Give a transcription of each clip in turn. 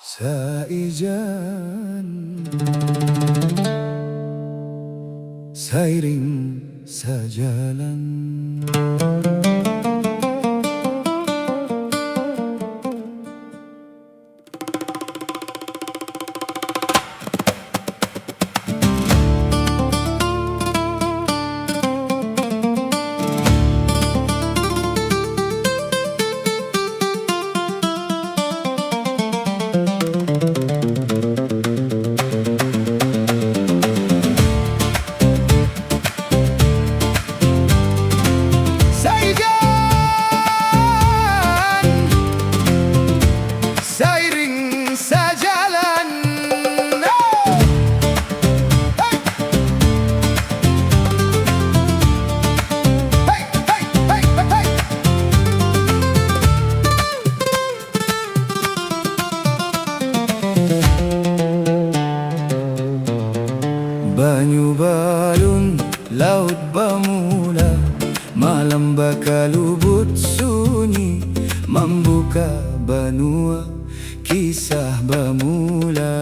Saijan sairing sajalan. Sairing sajalan. Hey, hey, hey, hey, hey. Banyu balun, laut bermula, malam bakalubut sunyi, membuka benua, kisah bermula.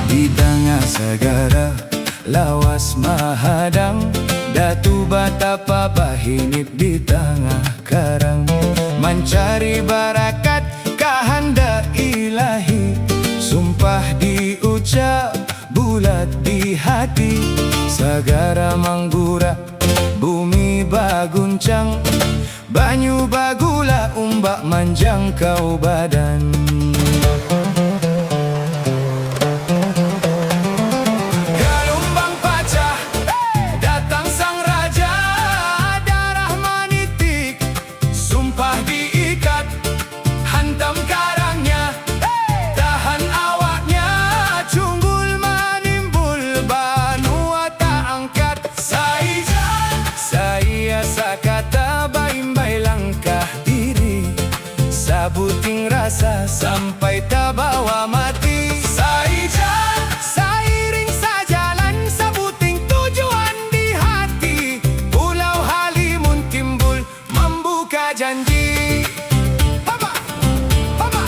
Di tengah segara lawas mahadang, Datu Batapa Bahinip di tengah karang, mencari barakat kehendak ilahi, sumpah diucap bulat di hati. Segara manggurak, bumi baguncang, banyu bagula, umbak menjangkau badan. Gelombang pecah, datang sang raja, darah menitik, sumpah diikat, hantam karangnya, tahan awaknya, cunggul menimbul, banua tak angkat. Saijan, saya sakata baimbai langkah diri, sabuting rasa sampai tak bawa mati. Saijan, sairing sajalan, sabuting tujuan di hati, Pulau Halimun timbul, membuka janji. Haba, haba,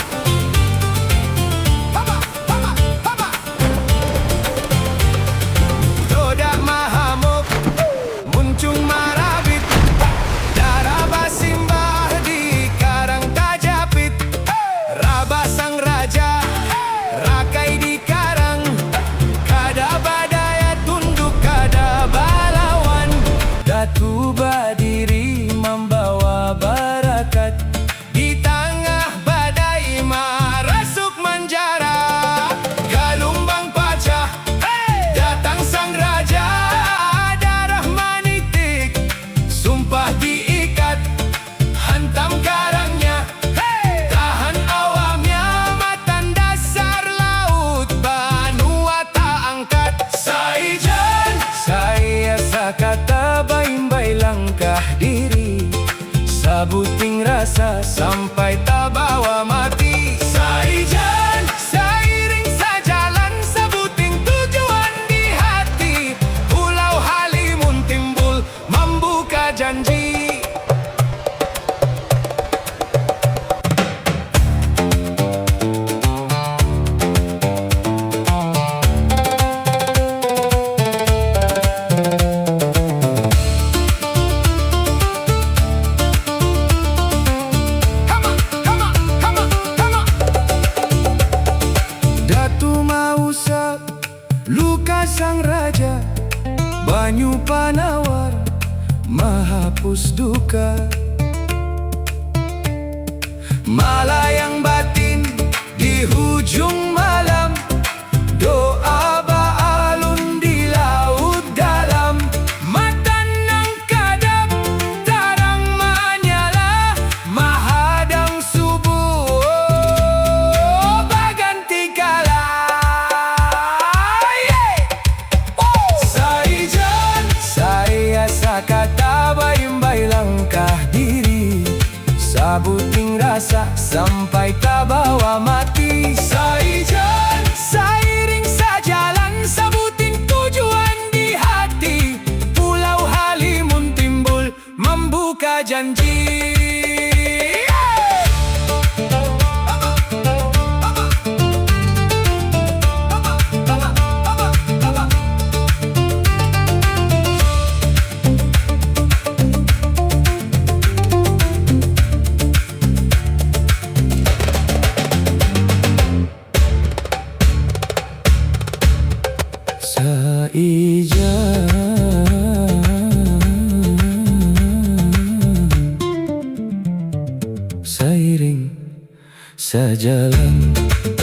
haba, haba, haba. Todak mahamuk, muncung marabit, darah basimbah di karang tajapit. Rabah sang raja, rakai di karang, kada badaya tunduk, kada balawan. Datu berdiri membawa barakat, di tengah badai merasuk menjara. Gelombang pecah, datang sang raja, darah menitik, sumpah diikat, hantam karangnya, tahan awamnya, matan dasar laut, banua tak angkat. Saijan, saya sakata baimbai langkah diri, sabuting rasa sampai tak bawa mati. Saijan, sairing sajalan, sabuting tujuan di hati, Pulau Halimun timbul, membuka janji. Datu Mausa, luka sang raja, banyu panawar, menghapus duka. Malayang batin di hujung malam, doa baalun di laut dalam, matan nang kadap, tarang menyala, mahadang subuh, baganti kala. Saijan, saya sakata baimbai langkah diri, sabuting rasa sampai tak bawa mati. Saijan, sairing sajalan, sabuting tujuan di hati, Pulau Halimun janji. Saija seiring sejalan.